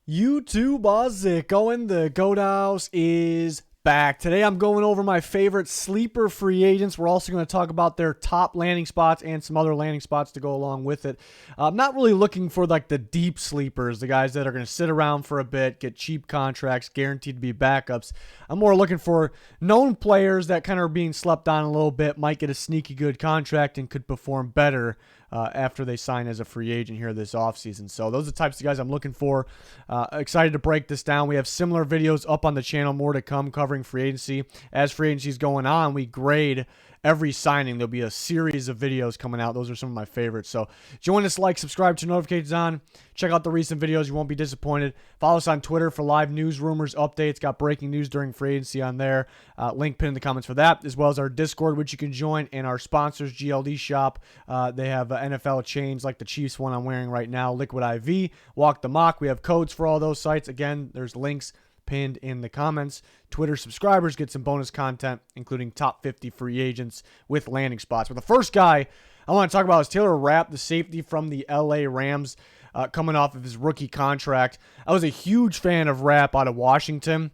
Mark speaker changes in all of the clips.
Speaker 1: YouTube, how's it going? The Goat House is back. Today I'm going over my favorite sleeper free agents. We're also going to talk about their top landing spots and some other landing spots to go along with it. I'm not really looking for like the deep sleepers, the guys that are going to sit around for a bit, get cheap contracts, guaranteed to be backups. I'm more looking for known players that kind of are being slept on a little bit, might get a sneaky good contract and could perform better after they sign as a free agent here this offseason. So those are the types of guys I'm looking for. Excited to break this down. We have similar videos up on the channel, more to come covering free agency. As free agency is going on, we grade every signing. There'll be a series of videos coming out. Those are some of my favorites. So join us, like, subscribe, turn notifications on. Check out the recent videos. You won't be disappointed. Follow us on Twitter for live news, rumors, updates. Got breaking news during free agency on there. Link pinned in the comments for that, as well as our Discord, which you can join, and our sponsors, GLD Shop. They have NFL chains like the Chiefs one I'm wearing right now, Liquid IV, Walk the Mock. We have codes for all those sites. Again, there's links pinned in the comments. Twitter subscribers get some bonus content, including top 50 free agents with landing spots. But the first guy I want to talk about is Taylor Rapp, the safety from the LA Rams, coming off of his rookie contract. I was a huge fan of Rapp out of Washington,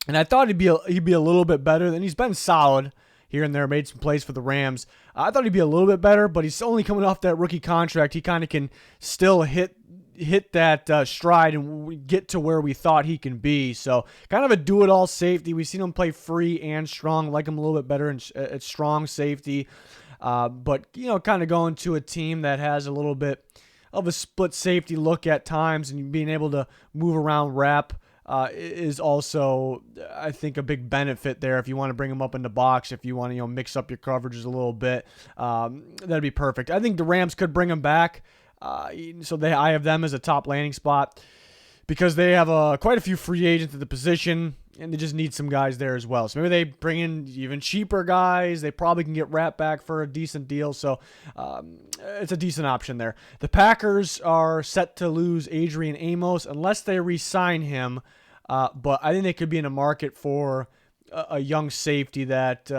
Speaker 1: and I thought he'd be a little bit better. Than he's been solid here and there, made some plays for the Rams. I thought he'd be a little bit better, but he's only coming off that rookie contract. He kind of can still hit that stride and get to where we thought he can be. So kind of a do-it-all safety. We've seen him play free and strong. Like him a little bit better at strong safety. But, you know, kind of going to a team that has a little bit of a split safety look at times, and being able to move around Rapp is also, I think, a big benefit there. If you want to bring him up in the box, if you want to, mix up your coverages a little bit, that'd be perfect. I think the Rams could bring him back. So I have them as a top landing spot because they have quite a few free agents at the position, and they just need some guys there as well. So maybe they bring in even cheaper guys. They probably can get Rapp back for a decent deal. So it's a decent option there. The Packers are set to lose Adrian Amos unless they re-sign him. But I think they could be in a market for a young safety that's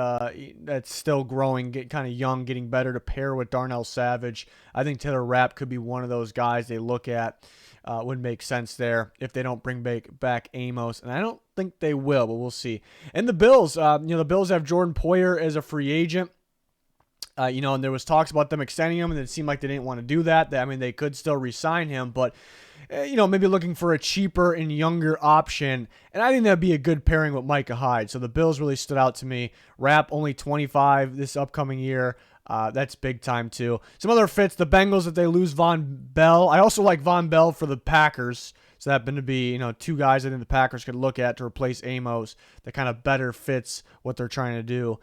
Speaker 1: still growing, kind of young, getting better to pair with Darnell Savage. I think Taylor Rapp could be one of those guys they look at. Would make sense there if they don't bring back Amos, and I don't think they will, but we'll see. And the Bills, the Bills have Jordan Poyer as a free agent. And there was talks about them extending him, and it seemed like they didn't want to do that. They could still re-sign him, but maybe looking for a cheaper and younger option. And I think that'd be a good pairing with Micah Hyde. So the Bills really stood out to me. Rapp only 25 this upcoming year. That's big time too. Some other fits, the Bengals, if they lose Von Bell. I also like Von Bell for the Packers. So that happen to be, two guys I think the Packers could look at to replace Amos that kind of better fits what they're trying to do.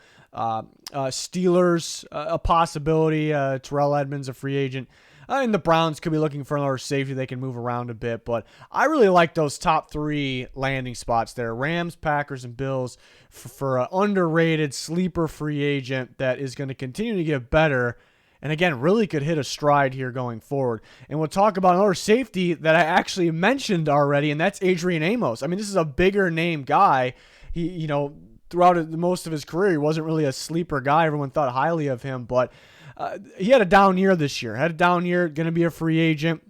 Speaker 1: Steelers, a possibility. Terrell Edmonds, a free agent. And the Browns could be looking for another safety. They can move around a bit. But I really like those top three landing spots there. Rams, Packers, and Bills for an underrated sleeper free agent that is going to continue to get better. And again, really could hit a stride here going forward. And we'll talk about another safety that I actually mentioned already, and that's Adrian Amos. This is a bigger name guy. He, throughout most of his career, he wasn't really a sleeper guy. Everyone thought highly of him, but he had a down year this year. Going to be a free agent.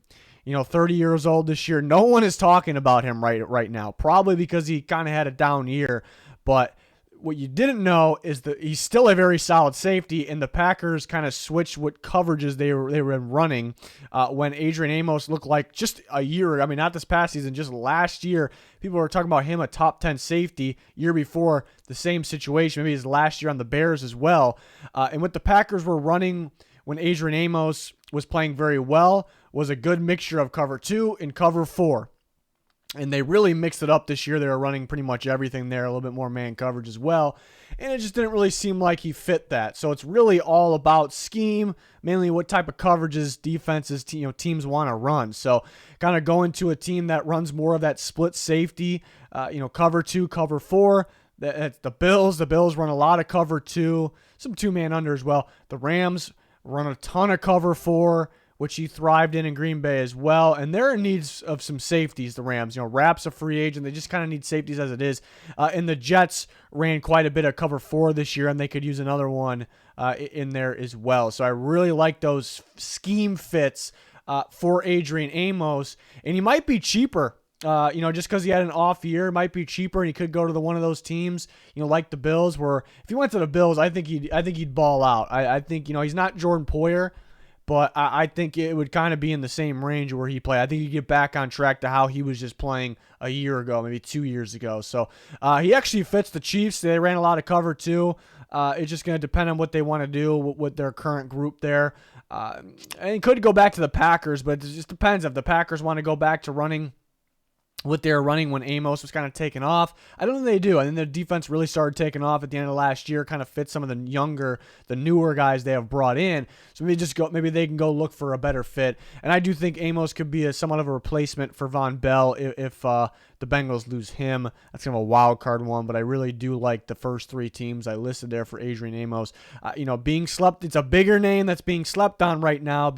Speaker 1: 30 years old this year. No one is talking about him right now, probably because he kind of had a down year. But what you didn't know is that he's still a very solid safety, and the Packers kind of switched what coverages they were running when Adrian Amos looked like just a year. Not this past season, just last year. People were talking about him a top 10 safety. Year before, the same situation. Maybe his last year on the Bears as well. And what the Packers were running when Adrian Amos was playing very well was a good mixture of cover 2 and cover 4. And they really mixed it up this year. They were running pretty much everything there, a little bit more man coverage as well. And it just didn't really seem like he fit that. So it's really all about scheme, mainly what type of coverages defenses teams want to run. So kind of going to a team that runs more of that split safety, cover 2, cover 4. That's the Bills. The Bills run a lot of cover 2, some two-man under as well. The Rams run a ton of cover 4, which he thrived in Green Bay as well. And they're in need of some safeties, the Rams. Rapp's a free agent. They just kind of need safeties as it is. And the Jets ran quite a bit of cover 4 this year, and they could use another one in there as well. So I really like those scheme fits for Adrian Amos. And he might be cheaper Just because he had an off year, it might be cheaper, and he could go to one of those teams, like the Bills. Where if he went to the Bills, I think he'd ball out. I think he's not Jordan Poyer, but I think it would kind of be in the same range where he played. I think he'd get back on track to how he was just playing a year ago, maybe 2 years ago. So he actually fits the Chiefs. They ran a lot of cover too. It's just going to depend on what they want to do with their current group there. And he could go back to the Packers, but it just depends if the Packers want to go back to running what they were running when Amos was kind of taken off. I don't think they do. I think their defense really started taking off at the end of last year, kind of fit some of the newer guys they have brought in. So maybe they can go look for a better fit. And I do think Amos could be somewhat of a replacement for Von Bell if the Bengals lose him. That's kind of a wild card one, but I really do like the first three teams I listed there for Adrian Amos. It's a bigger name that's being slept on right now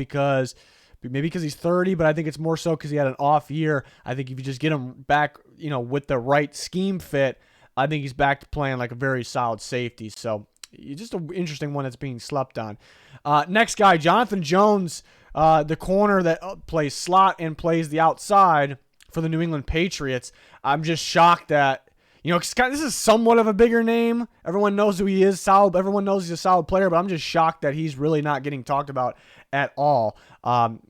Speaker 1: maybe because he's 30, but I think it's more so because he had an off year. I think if you just get him back, with the right scheme fit, I think he's back to playing like a very solid safety. So just an interesting one that's being slept on. Next guy, Jonathan Jones, the corner that plays slot and plays the outside for the New England Patriots. I'm just shocked that, this is somewhat of a bigger name. Everyone knows who he is, solid. Everyone knows he's a solid player, but I'm just shocked that he's really not getting talked about at all.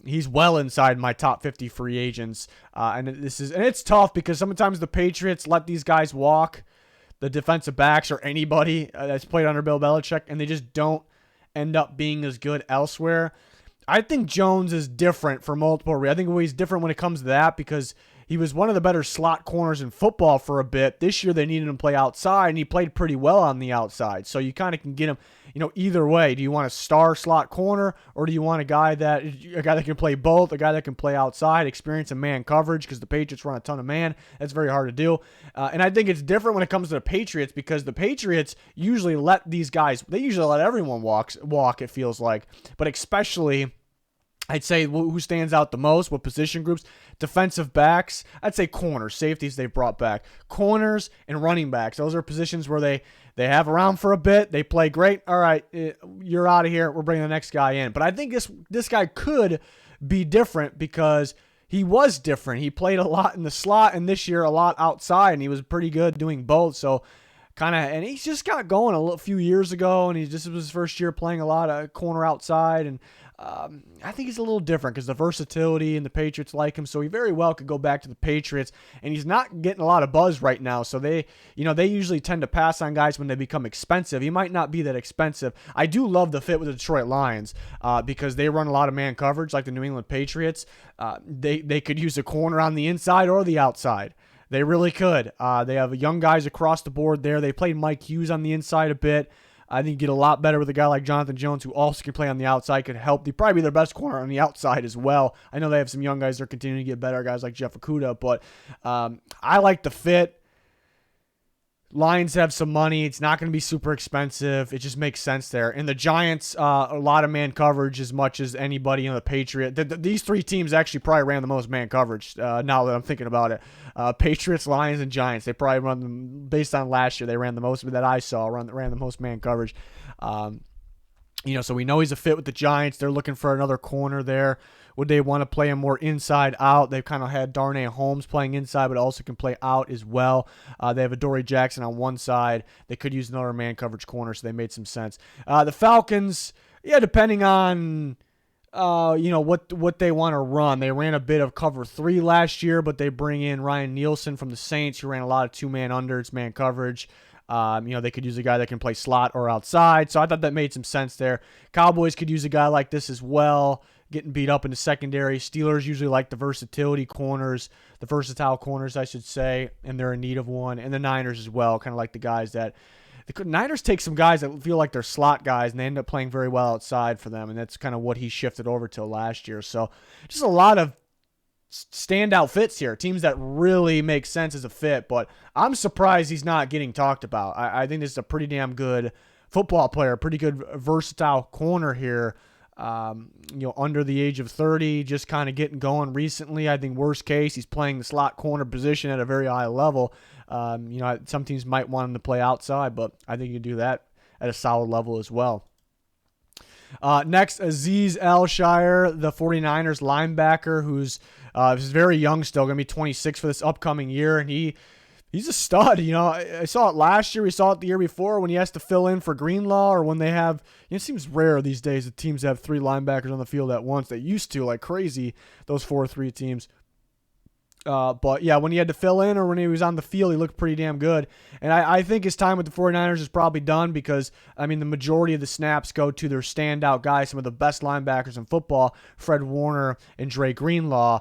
Speaker 1: He's well inside my top 50 free agents, and it's tough because sometimes the Patriots let these guys walk, the defensive backs or anybody that's played under Bill Belichick, and they just don't end up being as good elsewhere. I think Jones is different for multiple reasons. I think he's different when it comes to that because he was one of the better slot corners in football for a bit. This year they needed him to play outside, and he played pretty well on the outside. So you kind of can get him, either way. Do you want a star slot corner, or do you want a guy that can play both, a guy that can play outside, experience in man coverage, because the Patriots run a ton of man. That's very hard to do. And I think it's different when it comes to the Patriots because the Patriots usually let these guys, they usually let everyone walk, it feels like. But especially, I'd say who stands out the most, what position groups, defensive backs, I'd say corners, safeties they've brought back, corners and running backs. Those are positions where they have around for a bit, they play great, all right, you're out of here, we're bringing the next guy in. But I think this guy could be different because he was different. He played a lot in the slot and this year a lot outside, and he was pretty good doing both. So and he's just got going a few years ago, and this was his first year playing a lot of corner outside, and I think he's a little different because the versatility and the Patriots like him, so he very well could go back to the Patriots, and he's not getting a lot of buzz right now, so they usually tend to pass on guys when they become expensive. He might not be that expensive. I do love the fit with the Detroit Lions because they run a lot of man coverage like the New England Patriots. They could use a corner on the inside or the outside. They really could. They have young guys across the board there. They played Mike Hughes on the inside a bit. I think you get a lot better with a guy like Jonathan Jones, who also can play on the outside, could help. He'd probably be their best corner on the outside as well. I know they have some young guys that are continuing to get better, guys like Jeff Okudah, but I like the fit. Lions have some money. It's not going to be super expensive. It just makes sense there. And the Giants, a lot of man coverage as much as anybody in the Patriots. These three teams actually probably ran the most man coverage now that I'm thinking about it. Patriots, Lions, and Giants. They probably run them, based on last year, they ran the most that I saw, ran the most man coverage. So we know he's a fit with the Giants. They're looking for another corner there. Would they want to play him more inside out? They've kind of had Darnay Holmes playing inside, but also can play out as well. They have Adoree Jackson on one side. They could use another man coverage corner, so they made some sense. The Falcons, depending on what they want to run. They ran a bit of cover 3 last year, but they bring in Ryan Nielsen from the Saints, who ran a lot of 2-man unders, man coverage. They could use a guy that can play slot or outside. So I thought that made some sense there. Cowboys could use a guy like this as well, getting beat up in the secondary. Steelers usually like the versatile corners, I should say, and they're in need of one. And the Niners as well, kind of like the guys that the Niners take some guys that feel like they're slot guys, and they end up playing very well outside for them, and that's kind of what he shifted over to last year. So just a lot of standout fits here, teams that really make sense as a fit, but I'm surprised he's not getting talked about. I think this is a pretty damn good football player, pretty good versatile corner here, under the age of 30, just kind of getting going recently. I think worst case, he's playing the slot corner position at a very high level. Some teams might want him to play outside, but I think you can do that at a solid level as well. Next, Azeez Al-Shaair, the 49ers linebacker, who's He's very young still, going to be 26 for this upcoming year, and he's a stud. I saw it last year. We saw it the year before when he has to fill in for Greenlaw, or when they have, it seems rare these days that teams have 3 linebackers on the field at once. They used to, like crazy, those 4-3 teams. But yeah, when he had to fill in or when he was on the field, he looked pretty damn good. And I think his time with the 49ers is probably done because, the majority of the snaps go to their standout guys, some of the best linebackers in football, Fred Warner and Dre Greenlaw.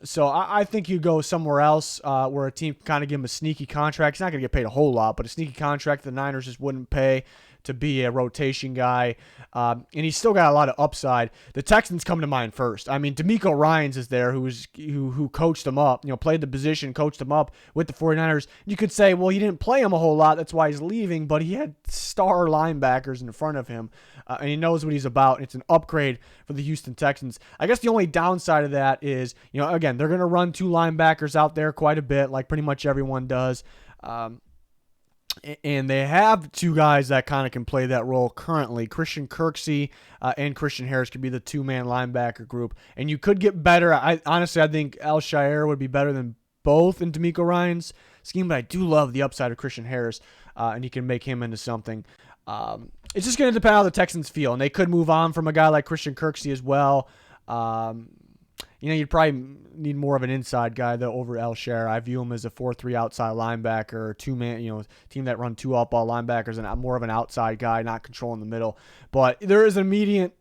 Speaker 1: So I think you go somewhere else where a team can kind of give him a sneaky contract. He's not going to get paid a whole lot, but a sneaky contract the Niners just wouldn't pay to be a rotation guy. And he's still got a lot of upside. The Texans come to mind first. D'Amico Ryans is there who coached him up, played the position, coached him up with the 49ers. You could say, well, he didn't play him a whole lot. That's why he's leaving, but he had star linebackers in front of him, and he knows what he's about. It's an upgrade for the Houston Texans. I guess the only downside of that is, again, they're going to run 2 linebackers out there quite a bit, like pretty much everyone does. And they have 2 guys that kind of can play that role currently. Christian Kirksey and Christian Harris could be the 2-man linebacker group. And you could get better. Honestly, I think Al Shire would be better than both in D'Amico Ryan's scheme, but I do love the upside of Christian Harris, and he can make him into something. It's just going to depend on how the Texans feel, and they could move on from a guy like Christian Kirksey as well. You'd probably need more of an inside guy, though, over Al Shire. I view him as a 4-3 outside linebacker, 2-man, team that run 2 off-ball linebackers, and more of an outside guy, not controlling the middle. But there is an immediate,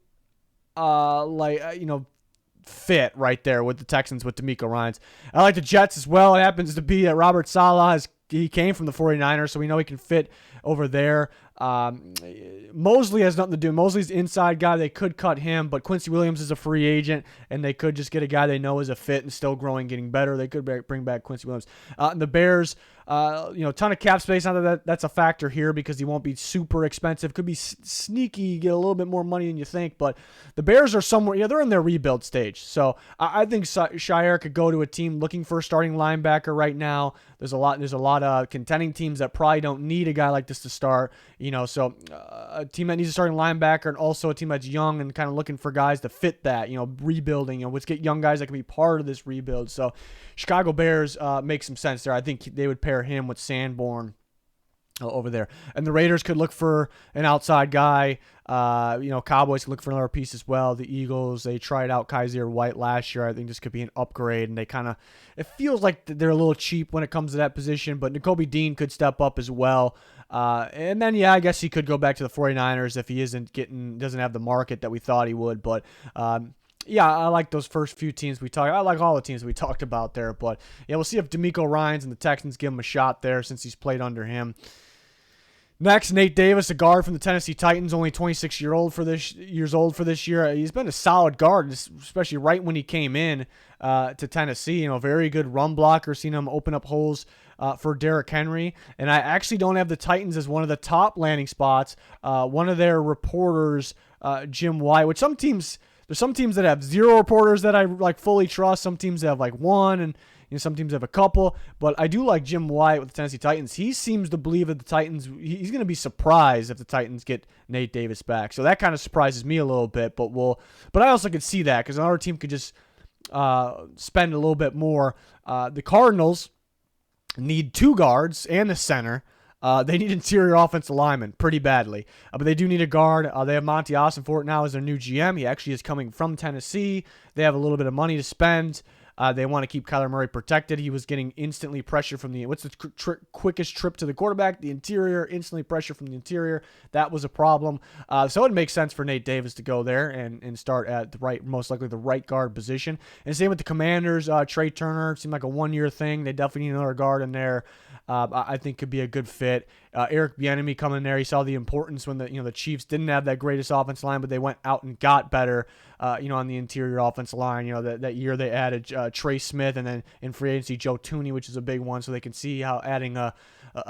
Speaker 1: fit right there with the Texans with D'Amico Ryans. I like the Jets as well. It happens to be that Robert Saleh he came from the 49ers, so we know he can fit over there. Mosley has nothing to do. Mosley's the inside guy. They could cut him, but Quincy Williams is a free agent, and they could just get a guy they know is a fit and still growing, getting better. They could bring back Quincy Williams. And the Bears, ton of cap space. Not that's a factor here because he won't be super expensive. Could be sneaky, get a little bit more money than you think, but the Bears are somewhere, they're in their rebuild stage. So I think Shire could go to a team looking for a starting linebacker right now. There's a lot of contending teams that probably don't need a guy like this to start. So a team that needs a starting linebacker and also a team that's young and kind of looking for guys to fit that, rebuilding, let's get young guys that can be part of this rebuild. So Chicago Bears make some sense there. I think they would pair him with Sanborn over there. And the Raiders could look for an outside guy. Cowboys could look for another piece as well. The Eagles, they tried out Kaiser White last year. I think this could be an upgrade, and it feels like they're a little cheap when it comes to that position, but Nakobe Dean could step up as well. And then, I guess he could go back to the 49ers if he doesn't have the market that we thought he would. But, I like those first few teams we talked. I like all the teams we talked about there. But, we'll see if D'Amico Ryans and the Texans give him a shot there since he's played under him. Next, Nate Davis, a guard from the Tennessee Titans, only 26 years old for this year. He's been a solid guard, especially right when he came in to Tennessee. Very good run blocker. Seen him open up holes for Derrick Henry. And I actually don't have the Titans as one of the top landing spots. One of their reporters, Jim White, which there's some teams that have 0 reporters that I fully trust. Some teams have 1, and some teams have a couple, but I do like Jim White with the Tennessee Titans. He seems to believe that the Titans, he's going to be surprised if the Titans get Nate Davis back. So that kind of surprises me a little bit, but I also could see that because another team could just spend a little bit more. The Cardinals need 2 guards and a center. They need interior offensive linemen pretty badly, but they do need a guard. They have Monty Ossenfort now as their new GM. He actually is coming from Tennessee. They have a little bit of money to spend. They want to keep Kyler Murray protected. He was getting instantly pressure from what's the quickest trip to the quarterback? The interior, instantly pressure from the interior. That was a problem. So it makes sense for Nate Davis to go there and start at most likely the right guard position. And same with the Commanders. Trey Turner seemed like a 1-year thing. They definitely need another guard in there. I think could be a good fit. Eric Bieniemy coming in there. He saw the importance when the Chiefs didn't have that greatest offensive line, but they went out and got better. On the interior offensive line. That year they added Trey Smith, and then in free agency Joe Tooney, which is a big one. So they can see how adding a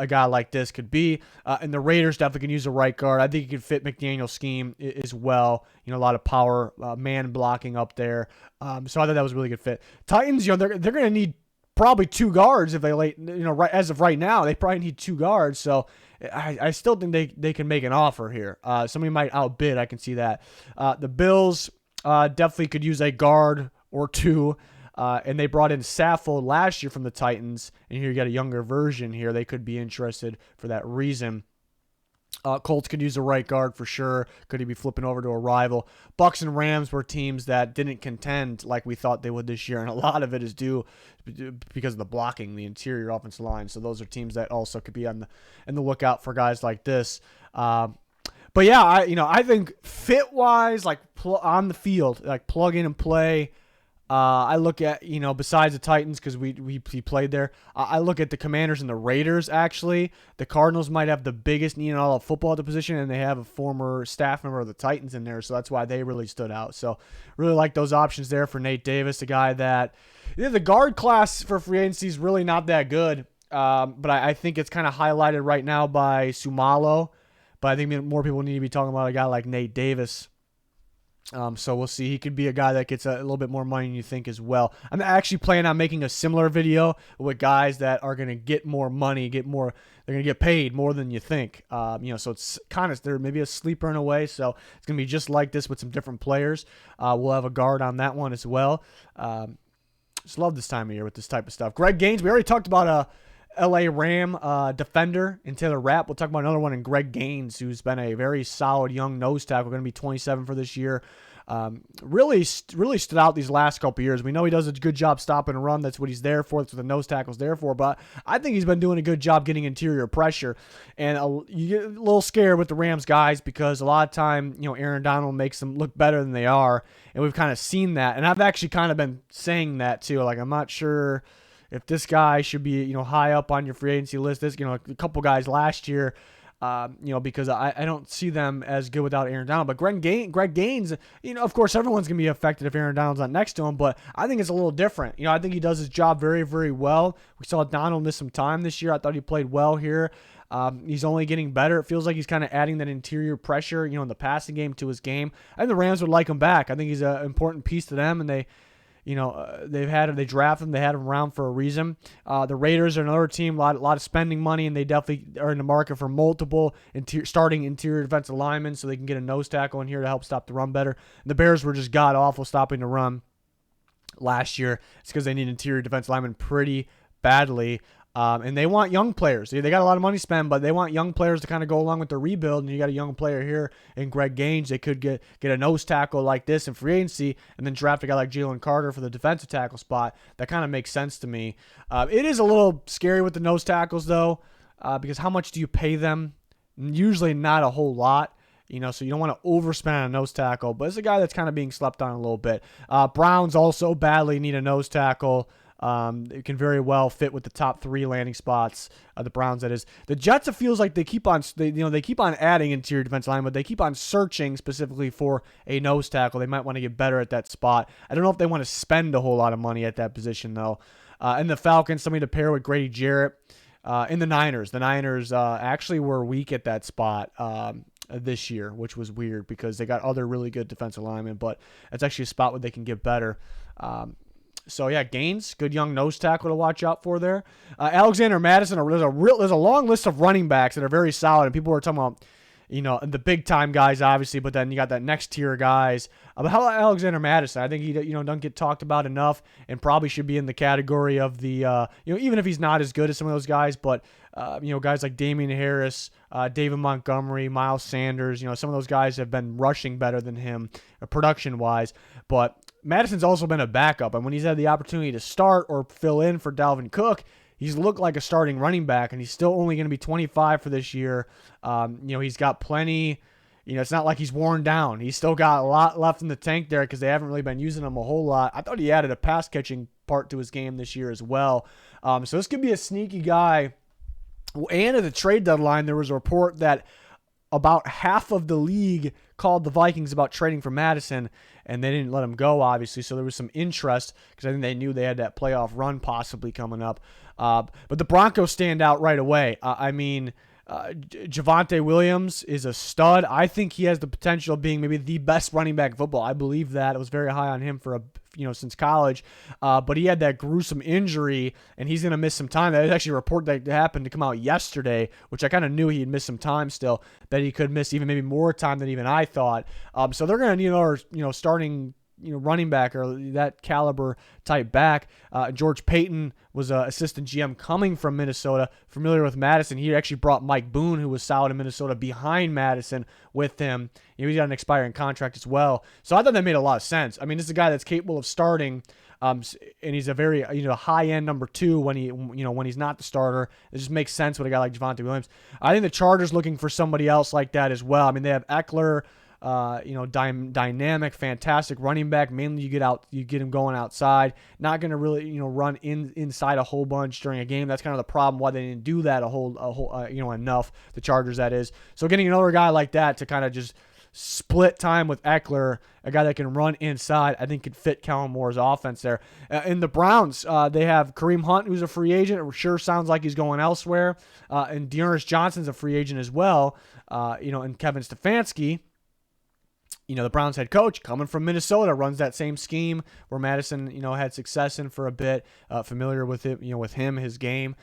Speaker 1: guy like this could be. And the Raiders definitely can use a right guard. I think he could fit McDaniel's scheme as well. A lot of power, man blocking up there. So I thought that was a really good fit. Titans, they're going to need probably 2 guards if they right as of right now. They probably need 2 guards. So I still think they can make an offer here. Somebody might outbid. I can see that. The Bills definitely could use a guard or 2. And they brought in Saffold last year from the Titans, and here you got a younger version here. They could be interested for that reason. Colts could use a right guard for sure. Could he be flipping over to a rival? Bucks and Rams were teams that didn't contend like we thought they would this year, and a lot of it is due because of the blocking, the interior offensive line. So those are teams that also could be on the lookout for guys like this. But yeah, I think fit wise, like on the field, like plug in and play. I look at, besides the Titans, because we played there, I look at the Commanders and the Raiders, actually. The Cardinals might have the biggest need in all of football at the position, and they have a former staff member of the Titans in there, so that's why they really stood out. So really like those options there for Nate Davis, a guy that the guard class for free agency is really not that good, but I think it's kind of highlighted right now by Sumalo, but I think more people need to be talking about a guy like Nate Davis. So we'll see. He could be a guy that gets a little bit more money than you think as well. I'm actually planning on making a similar video with guys that are going to get more money, they're going to get paid more than you think. So it's kind of, they're maybe a sleeper in a way. So it's going to be just like this with some different players. We'll have a guard on that one as well. Just love this time of year with this type of stuff. Greg Gaines, we already talked about a LA Ram defender in Taylor Rapp. We'll talk about another one in Greg Gaines, who's been a very solid young nose tackle, going to be 27 for this year. Really stood out these last couple years. We know he does a good job stopping and run. That's what he's there for. That's what the nose tackle's there for. But I think he's been doing a good job getting interior pressure. And you get a little scared with the Rams guys because a lot of time, Aaron Donald makes them look better than they are. And we've kind of seen that. And I've actually kind of been saying that too. Like, I'm not sure if this guy should be, high up on your free agency list. This, a couple guys last year, because I don't see them as good without Aaron Donald. But Greg Gaines, of course, everyone's going to be affected if Aaron Donald's not next to him. But I think it's a little different. I think he does his job very, very well. We saw Donald miss some time this year. I thought he played well here. He's only getting better. It feels like he's kind of adding that interior pressure, in the passing game to his game. I think the Rams would like him back. I think he's an important piece to them, and they drafted him. They had him around for a reason. The Raiders are another team, a lot of spending money, and they definitely are in the market for multiple starting interior defensive linemen so they can get a nose tackle in here to help stop the run better. And the Bears were just god-awful stopping the run last year. It's because they need interior defensive linemen pretty badly. And they want young players. They got a lot of money to spend, but they want young players to kind of go along with their rebuild. And you got a young player here in Greg Gaines. They could get a nose tackle like this in free agency and then draft a guy like Jalen Carter for the defensive tackle spot. That kind of makes sense to me. It is a little scary with the nose tackles, though, because how much do you pay them? Usually not a whole lot. So you don't want to overspend on a nose tackle. But it's a guy that's kind of being slept on a little bit. Browns also badly need a nose tackle. It can very well fit with the top 3 landing spots. The Browns, that is. The Jets, it feels like they keep on adding interior defensive line, but they keep on searching specifically for a nose tackle. They might want to get better at that spot. I don't know if they want to spend a whole lot of money at that position though. And the Falcons, somebody to pair with Grady Jarrett. In the Niners actually were weak at that spot this year, which was weird because they got other really good defensive linemen, but it's actually a spot where they can get better. So yeah, Gaines, good young nose tackle to watch out for there. Alexander Madison, there's a long list of running backs that are very solid, and people were talking about, the big time guys obviously, but then you got that next tier guys. But how about Alexander Madison? I think he don't get talked about enough, and probably should be in the category of the even if he's not as good as some of those guys, but guys like Damian Harris, David Montgomery, Miles Sanders, some of those guys have been rushing better than him production wise, but Madison's also been a backup, and when he's had the opportunity to start or fill in for Dalvin Cook, he's looked like a starting running back, and he's still only going to be 25 for this year. He's got plenty. It's not like he's worn down. He's still got a lot left in the tank there because they haven't really been using him a whole lot. I thought he added a pass catching part to his game this year as well. So this could be a sneaky guy. And at the trade deadline, there was a report that about half of the league called the Vikings about trading for Madison, and they didn't let him go, obviously. So there was some interest because I think they knew they had that playoff run possibly coming up. But the Broncos stand out right away. Javonte Williams is a stud. I think he has the potential of being maybe the best running back in football. I believe that. I was very high on him for since college. But he had that gruesome injury, and he's going to miss some time. That is actually a report that happened to come out yesterday, which I kind of knew he'd miss some time still, that he could miss even maybe more time than even I thought. So they're going to need another, starting running back or that caliber type back. George Payton was an assistant GM coming from Minnesota, familiar with Madison. He actually brought Mike Boone, who was solid in Minnesota, behind Madison with him. He's got an expiring contract as well. So I thought that made a lot of sense. I mean, this is a guy that's capable of starting, and he's a very high-end number 2 when he's not the starter. It just makes sense with a guy like Javonte Williams. I think the Chargers looking for somebody else like that as well. I mean, they have Eckler. Dynamic, fantastic running back. Mainly you get him going outside. Not going to really, run inside a whole bunch during a game. That's kind of the problem why they didn't do that enough. The Chargers, that is. So getting another guy like that to kind of just split time with Eckler, a guy that can run inside, I think could fit Kellen Moore's offense there. In the Browns, they have Kareem Hunt, who's a free agent. It sure sounds like he's going elsewhere. And Dearness Johnson's a free agent as well. And Kevin Stefanski, the Browns head coach coming from Minnesota, runs that same scheme where Madison, had success in for a bit, familiar with it, with him, his game.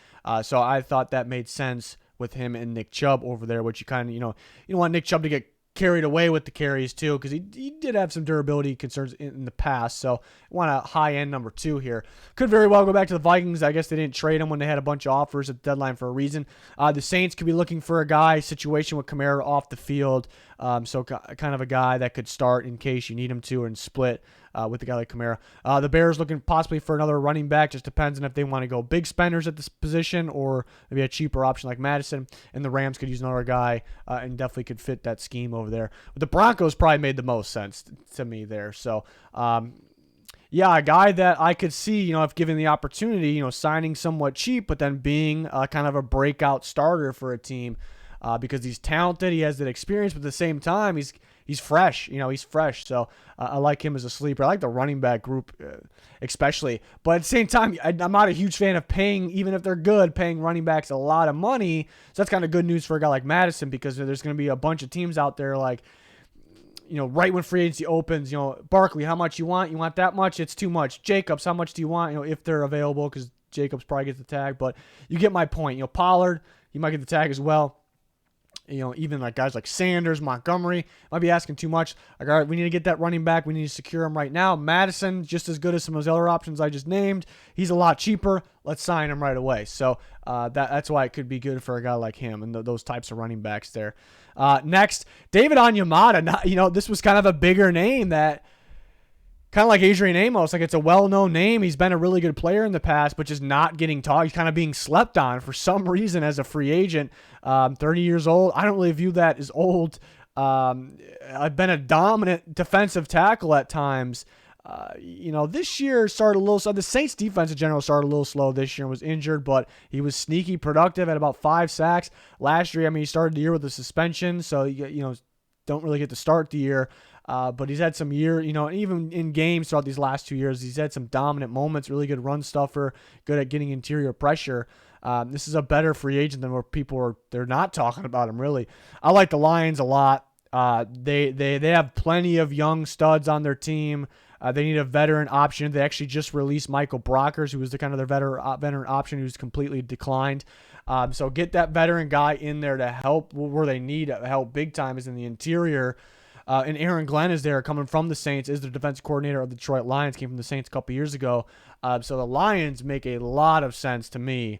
Speaker 1: So I thought that made sense with him and Nick Chubb over there, which you kind of, you don't want Nick Chubb to get carried away with the carries too, because he did have some durability concerns in the past. So I want a high-end number 2 here. Could very well go back to the Vikings. I guess they didn't trade him when they had a bunch of offers at the deadline for a reason. The Saints could be looking for a guy, situation with Kamara off the field. So kind of a guy that could start in case you need him to and split with a guy like Kamara. The Bears looking possibly for another running back. Just depends on if they want to go big spenders at this position or maybe a cheaper option like Madison. And the Rams could use another guy and definitely could fit that scheme over there. But the Broncos probably made the most sense to me there. So, a guy that I could see, if given the opportunity, signing somewhat cheap, but then being kind of a breakout starter for a team. Because he's talented, he has that experience, but at the same time, he's fresh. He's fresh. So I like him as a sleeper. I like the running back group especially. But at the same time, I'm not a huge fan of paying, even if they're good, paying running backs a lot of money. So that's kind of good news for a guy like Madison, because there's going to be a bunch of teams out there like, right when free agency opens, Barkley, how much you want? You want that much? It's too much. Jacobs, how much do you want? If they're available, because Jacobs probably gets the tag. But you get my point. Pollard, he might get the tag as well. Even like guys like Sanders, Montgomery might be asking too much. Like, all right, we need to get that running back. We need to secure him right now. Madison, just as good as some of those other options I just named. He's a lot cheaper. Let's sign him right away. So that's why it could be good for a guy like him and those types of running backs there. Next, David Onyemata. This was kind of a bigger name that, kind of like Adrian Amos, like it's a well-known name. He's been a really good player in the past, but just not getting talked. He's kind of being slept on for some reason as a free agent. 30 years old. I don't really view that as old. I've been a dominant defensive tackle at times. This year started a little slow. The Saints defense in general started a little slow this year and was injured, but he was sneaky productive at about 5 sacks. Last year, he started the year with a suspension, so, don't really get to start the year. But he's had some year, even in games throughout these last 2 years, he's had some dominant moments, really good run stuffer, good at getting interior pressure. This is a better free agent than where they're not talking about him, really. I like the Lions a lot. They have plenty of young studs on their team. They need a veteran option. They actually just released Michael Brockers, who was the kind of their veteran option who's completely declined. So get that veteran guy in there to help where they need help big time is in the interior. And Aaron Glenn is there, coming from the Saints, is the defensive coordinator of the Detroit Lions, came from the Saints a couple years ago. So the Lions make a lot of sense to me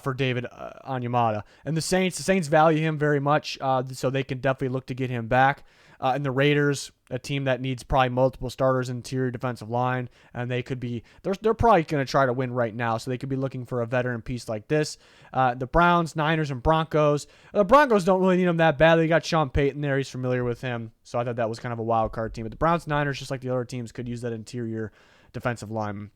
Speaker 1: for David Onyemata. And the Saints value him very much, so they can definitely look to get him back. And the Raiders, a team that needs probably multiple starters interior defensive line, and they're probably going to try to win right now, so they could be looking for a veteran piece like this. The Browns, Niners, and Broncos. The Broncos don't really need him that badly. They got Sean Payton there. He's familiar with him, so I thought that was kind of a wild card team. But the Browns, Niners, just like the other teams, could use that interior defensive lineman.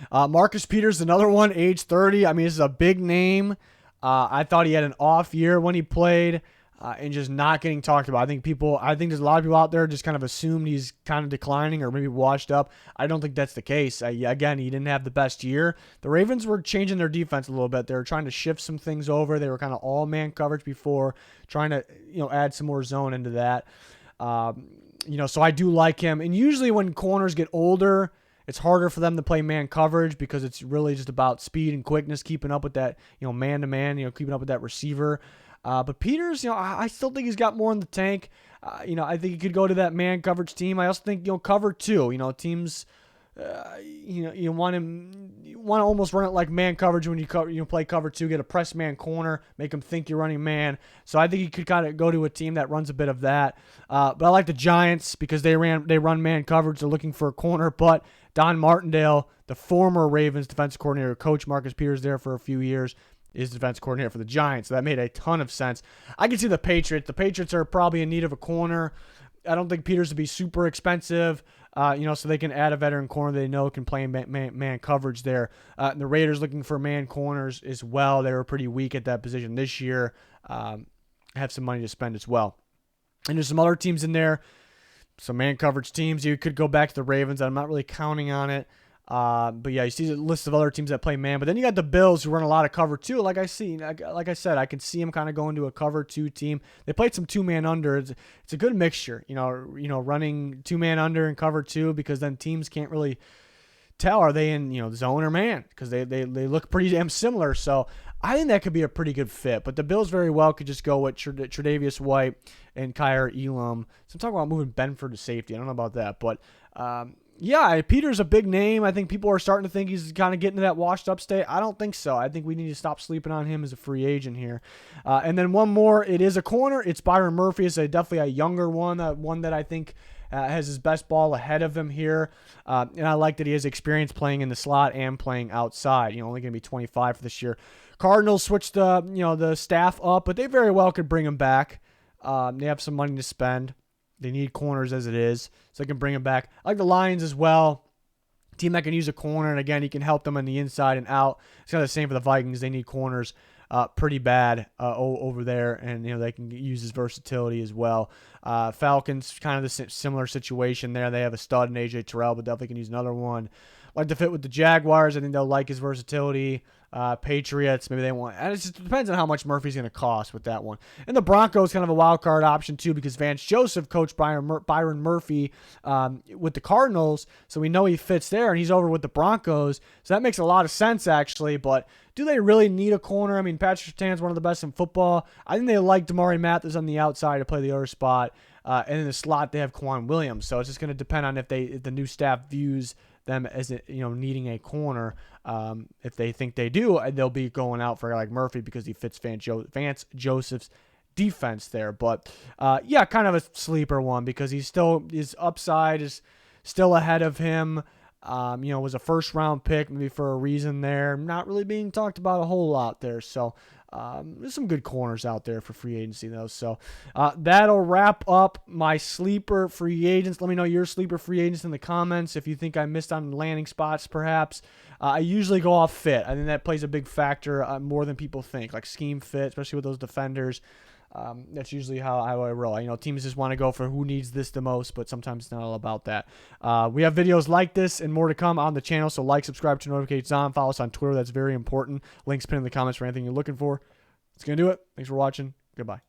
Speaker 1: Marcus Peters, another one, age 30. This is a big name. I thought he had an off year when he played. And just not getting talked about. I think there's a lot of people out there just kind of assumed he's kind of declining or maybe washed up. I don't think that's the case. Again, he didn't have the best year. The Ravens were changing their defense a little bit. They were trying to shift some things over. They were kind of all man coverage before, trying to add some more zone into that. So I do like him. And usually when corners get older, it's harder for them to play man coverage because it's really just about speed and quickness, keeping up with that, man to man, keeping up with that receiver. But Peters, I still think he's got more in the tank. I think he could go to that man coverage team. I also think, cover two. Teams, you want to almost run it like man coverage when you play cover two, get a press man corner, make them think you're running man. So I think he could kind of go to a team that runs a bit of that. But I like the Giants because they run man coverage. They're looking for a corner, but Don Martindale, the former Ravens defensive coordinator, coach Marcus Peters there for a few years, is defense coordinator for the Giants. So that made a ton of sense. I can see the Patriots. The Patriots are probably in need of a corner. I don't think Peters would be super expensive, so they can add a veteran corner they know can play man coverage there. The Raiders looking for man corners as well. They were pretty weak at that position this year. Have some money to spend as well. And there's some other teams in there, some man coverage teams. You could go back to the Ravens. I'm not really counting on it. But yeah, you see the list of other teams that play man. But then you got the Bills who run a lot of cover two. Like I said, I can see them kind of going to a cover two team. They played some 2-man under. It's a good mixture, running 2-man under and cover two, because then teams can't really tell, are they in zone or man, because they look pretty damn similar. So I think that could be a pretty good fit. But the Bills very well could just go with Tre'Davious White and Kyer Elam. So I'm talking about moving Benford to safety. I don't know about that, but yeah, Peter's a big name. I think people are starting to think he's kind of getting to that washed up state. I don't think so. I think we need to stop sleeping on him as a free agent here. And then one more, it is a corner. It's Byron Murphy. It's definitely a younger one, one that I think has his best ball ahead of him here. And I like that he has experience playing in the slot and playing outside. Only going to be 25 for this year. Cardinals switched the staff up, but they very well could bring him back. They have some money to spend. They need corners as it is, so they can bring him back. I like the Lions as well. Team that can use a corner, and again, he can help them on the inside and out. It's kind of the same for the Vikings. They need corners pretty bad over there, and they can use his versatility as well. Falcons, kind of the similar situation there. They have a stud in A.J. Terrell, but definitely can use another one. Like to fit with the Jaguars. I think they'll like his versatility. Patriots, maybe they want. And it just depends on how much Murphy's going to cost with that one. And the Broncos, kind of a wild card option too, because Vance Joseph coached Byron Murphy with the Cardinals, so we know he fits there, and he's over with the Broncos, so that makes a lot of sense actually. But do they really need a corner? I mean, Patrick Surtain's one of the best in football. I think they like Damari Mathis on the outside to play the other spot, and in the slot they have Quan Williams. So it's just going to depend on if the new staff views them as needing a corner. If they think they do, they'll be going out for like Murphy because he fits Vance Joseph's defense there. But yeah, kind of a sleeper one because his upside is still ahead of him. Was a first round pick maybe for a reason there. Not really being talked about a whole lot there. So there's some good corners out there for free agency, though. So that'll wrap up my sleeper free agents. Let me know your sleeper free agents in the comments if you think I missed on landing spots, perhaps. I usually go off fit. I think that plays a big factor more than people think, like scheme fit, especially with those defenders. That's usually how I roll. Teams just want to go for who needs this the most, but sometimes it's not all about that. We have videos like this and more to come on the channel, so like, subscribe, turn notifications on, follow us on Twitter. That's very important. Links pinned in the comments for anything you're looking for. That's going to do it. Thanks for watching. Goodbye.